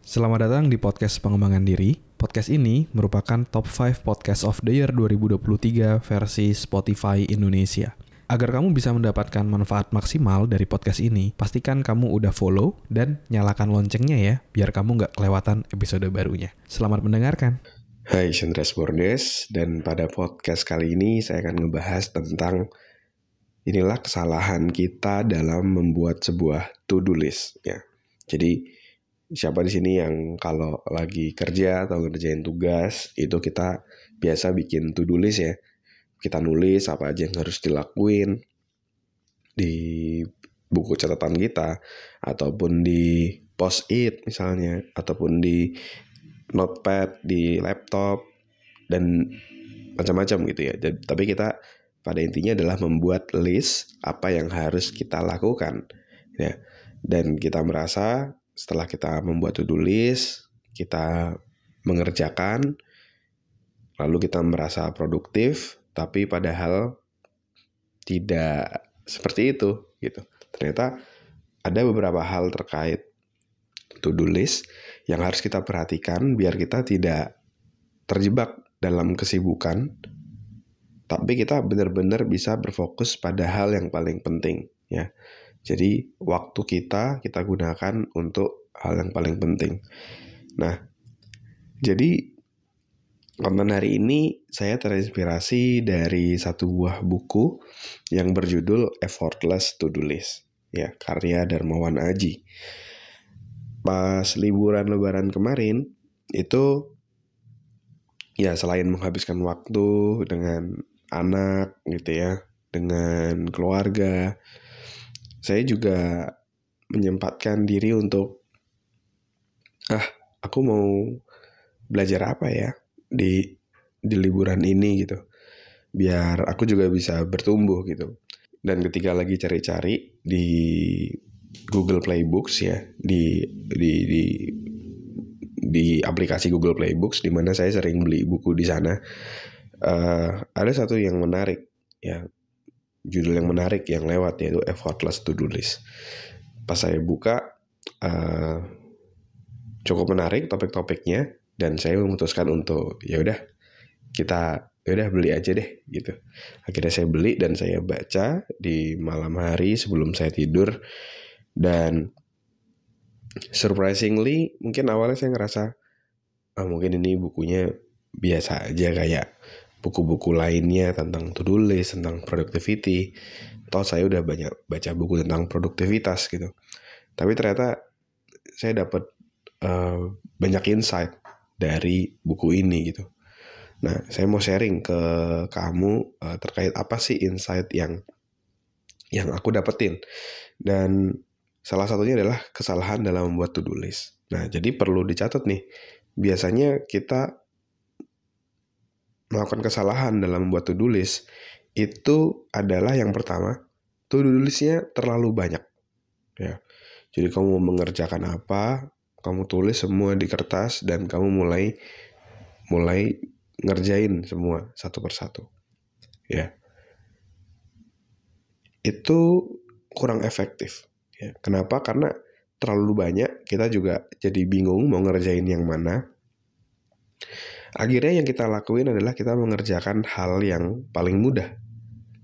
Selamat datang di podcast pengembangan diri. Podcast ini merupakan top 5 podcast of the year 2023 versi Spotify Indonesia. Agar kamu bisa mendapatkan manfaat maksimal dari podcast ini, pastikan kamu udah follow dan nyalakan loncengnya ya, biar kamu nggak kelewatan episode barunya. Selamat mendengarkan. Hai, Chandras Bordes, dan pada podcast kali ini saya akan ngebahas tentang inilah kesalahan kita dalam membuat sebuah to-do list ya. Jadi siapa di sini yang kalau lagi kerja atau ngerjain tugas itu kita biasa bikin to-do list ya. Kita nulis apa aja yang harus dilakuin di buku catatan kita, ataupun di post-it misalnya, ataupun di notepad di laptop dan macam-macam gitu ya. Tapi kita pada intinya adalah membuat list apa yang harus kita lakukan ya. Dan kita merasa setelah kita membuat to-do list, kita mengerjakan, lalu kita merasa produktif, tapi padahal tidak seperti itu gitu. Ternyata ada beberapa hal terkait to-do list yang harus kita perhatikan biar kita tidak terjebak dalam kesibukan, tapi kita benar-benar bisa berfokus pada hal yang paling penting ya. Jadi waktu kita gunakan untuk hal yang paling penting. Nah, jadi konten hari ini saya terinspirasi dari satu buah buku yang berjudul Effortless To-Do List ya, karya Darmawan Aji. Pas liburan lebaran kemarin itu ya, selain menghabiskan waktu dengan anak gitu ya, dengan keluarga, saya juga menyempatkan diri untuk aku mau belajar apa ya di liburan ini gitu, biar aku juga bisa bertumbuh gitu. Dan ketika lagi cari-cari di Google Play Books ya, di aplikasi Google Play Books, di mana saya sering beli buku di sana, ada satu yang menarik ya, judul yang menarik yang lewat, yaitu Effortless To-Do List. Pas saya buka, cukup menarik topik-topiknya, dan saya memutuskan untuk ya udah beli aja deh gitu. Akhirnya saya beli dan saya baca di malam hari sebelum saya tidur. Dan surprisingly, mungkin awalnya saya ngerasa mungkin ini bukunya biasa aja kayak buku-buku lainnya tentang to-do list, tentang productivity. Toh saya udah banyak baca buku tentang produktivitas gitu. Tapi ternyata saya dapat banyak insight dari buku ini gitu. Nah, saya mau sharing ke kamu terkait apa sih insight yang aku dapetin. Dan salah satunya adalah kesalahan dalam membuat to-do list. Nah, jadi perlu dicatat nih. Biasanya kita melakukan kesalahan dalam membuat to-do list itu adalah yang pertama, to-do listnya terlalu banyak ya. Jadi kamu mau mengerjakan apa, kamu tulis semua di kertas dan kamu mulai ngerjain semua satu persatu ya. Itu kurang efektif ya. Kenapa? Karena terlalu banyak, kita juga jadi bingung mau ngerjain yang mana. Akhirnya yang kita lakuin adalah kita mengerjakan hal yang paling mudah.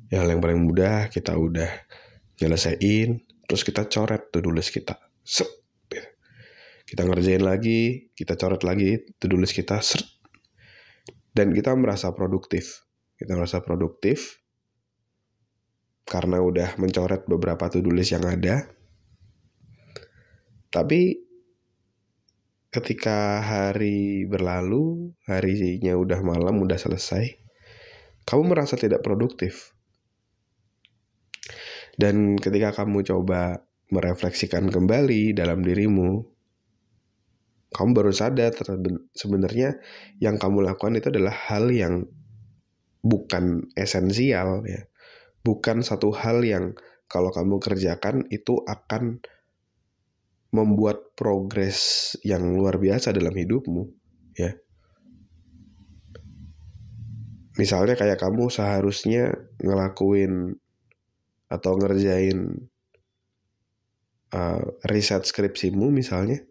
Ya, hal yang paling mudah kita udah nyelesain, terus kita coret to-do list kita. Kita ngerjain lagi, kita coret lagi to-do list kita. Dan kita merasa produktif. Kita merasa produktif karena udah mencoret beberapa to-do list yang ada. Tapi ketika hari berlalu, harinya udah malam, udah selesai, kamu merasa tidak produktif. Dan ketika kamu coba merefleksikan kembali dalam dirimu, kamu baru sadar sebenarnya yang kamu lakukan itu adalah hal yang bukan esensial ya. Bukan satu hal yang kalau kamu kerjakan itu akan membuat progres yang luar biasa dalam hidupmu ya. Misalnya kayak kamu seharusnya ngelakuin atau ngerjain riset skripsimu misalnya,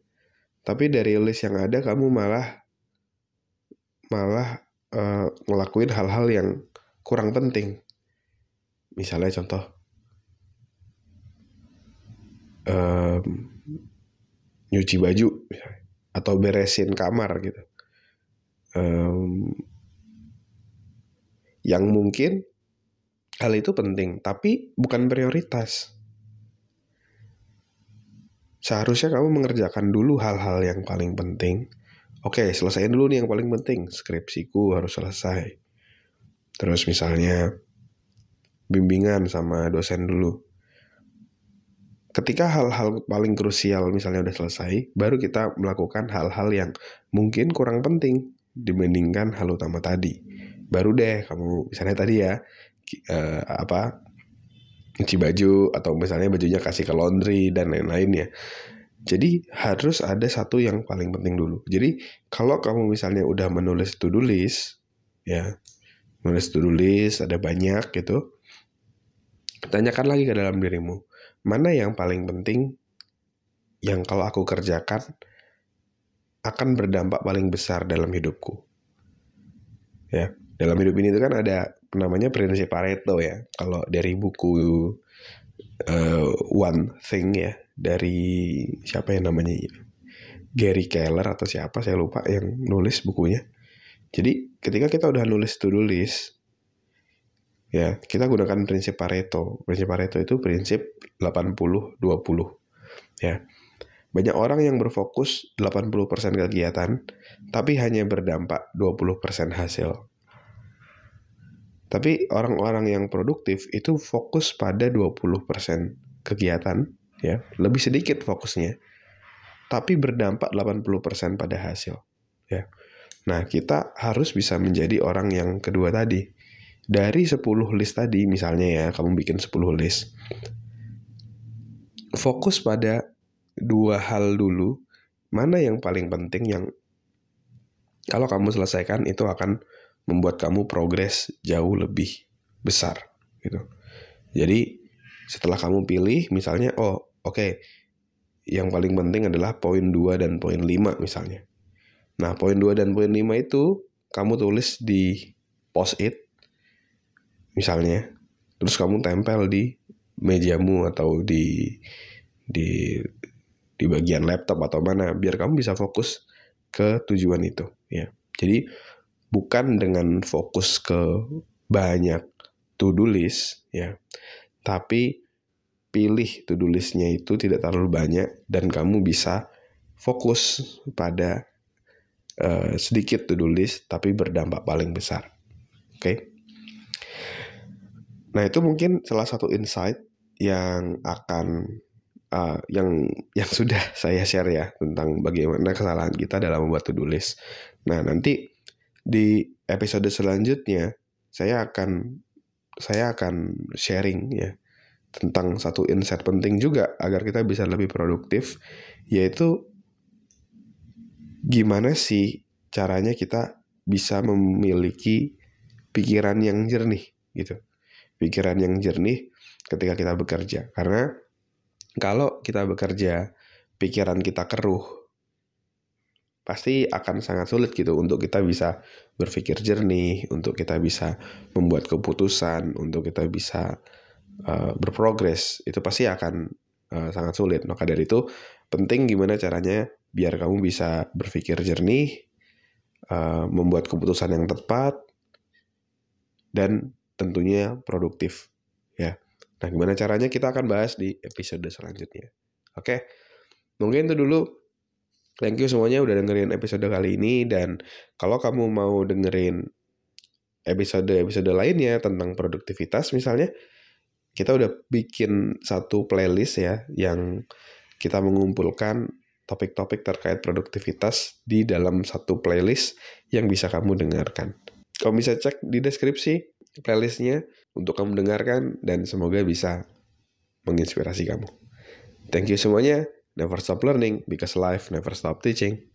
Tapi dari list yang ada kamu malah ngelakuin hal-hal yang kurang penting. Misalnya contoh, nyuci baju misalnya, atau beresin kamar gitu. Yang mungkin hal itu penting, tapi bukan prioritas. Seharusnya kamu mengerjakan dulu hal-hal yang paling penting. Oke, selesaiin dulu nih yang paling penting. Skripsiku harus selesai. Terus misalnya bimbingan sama dosen dulu. Ketika hal-hal paling krusial misalnya udah selesai, baru kita melakukan hal-hal yang mungkin kurang penting dibandingkan hal utama tadi. Baru deh kamu misalnya tadi ya, cuci baju, atau misalnya bajunya kasih ke laundry dan lain-lainnya. Jadi harus ada satu yang paling penting dulu. Jadi kalau kamu misalnya udah menulis to-do list, ya, menulis to-do list ada banyak gitu, tanyakan lagi ke dalam dirimu, mana yang paling penting yang kalau aku kerjakan akan berdampak paling besar dalam hidupku. Ya, dalam hidup ini itu kan ada namanya prinsip Pareto ya. Kalau dari buku One Thing ya, dari siapa yang namanya, Gary Keller atau siapa saya lupa yang nulis bukunya. Jadi ketika kita udah nulis to-do list, ya kita gunakan prinsip Pareto. Prinsip Pareto itu prinsip 80-20. Ya, banyak orang yang berfokus 80% kegiatan, tapi hanya berdampak 20% hasil. Tapi orang-orang yang produktif itu fokus pada 20% kegiatan, ya, lebih sedikit fokusnya, tapi berdampak 80% pada hasil. Ya. Nah, kita harus bisa menjadi orang yang kedua tadi. Dari 10 list tadi, misalnya ya, kamu bikin 10 list. Fokus pada 2 hal dulu, mana yang paling penting yang kalau kamu selesaikan itu akan membuat kamu progres jauh lebih besar gitu. Jadi setelah kamu pilih misalnya, oke, yang paling penting adalah poin 2 dan poin 5 misalnya. Nah, poin 2 dan poin 5 itu kamu tulis di post-it misalnya, terus kamu tempel di mejamu atau di bagian laptop atau mana, biar kamu bisa fokus ke tujuan itu ya. Jadi bukan dengan fokus ke banyak to-do list ya, tapi pilih to-do listnya itu tidak terlalu banyak dan kamu bisa fokus pada sedikit to-do list tapi berdampak paling besar. Oke? Nah, itu mungkin salah satu insight yang akan yang sudah saya share ya, tentang bagaimana kesalahan kita dalam membuat to-do list. Nah, nanti di episode selanjutnya saya akan sharing ya tentang satu insight penting juga agar kita bisa lebih produktif, yaitu gimana sih caranya kita bisa memiliki pikiran yang jernih gitu. Pikiran yang jernih ketika kita bekerja. Karena kalau kita bekerja pikiran kita keruh, pasti akan sangat sulit gitu untuk kita bisa berpikir jernih, untuk kita bisa membuat keputusan, untuk kita bisa berprogres. Itu pasti akan sangat sulit. Maka dari itu penting gimana caranya biar kamu bisa berpikir jernih, membuat keputusan yang tepat, dan tentunya produktif ya. Nah, gimana caranya kita akan bahas di episode selanjutnya. Oke, mungkin itu dulu. Thank you semuanya udah dengerin episode kali ini, dan kalau kamu mau dengerin episode lainnya tentang produktivitas misalnya, kita udah bikin satu playlist ya yang kita mengumpulkan topik-topik terkait produktivitas di dalam satu playlist yang bisa kamu dengarkan. Kamu bisa cek di deskripsi playlistnya untuk kamu dengarkan dan semoga bisa menginspirasi kamu. Thank you semuanya. Never stop learning because life never stop teaching.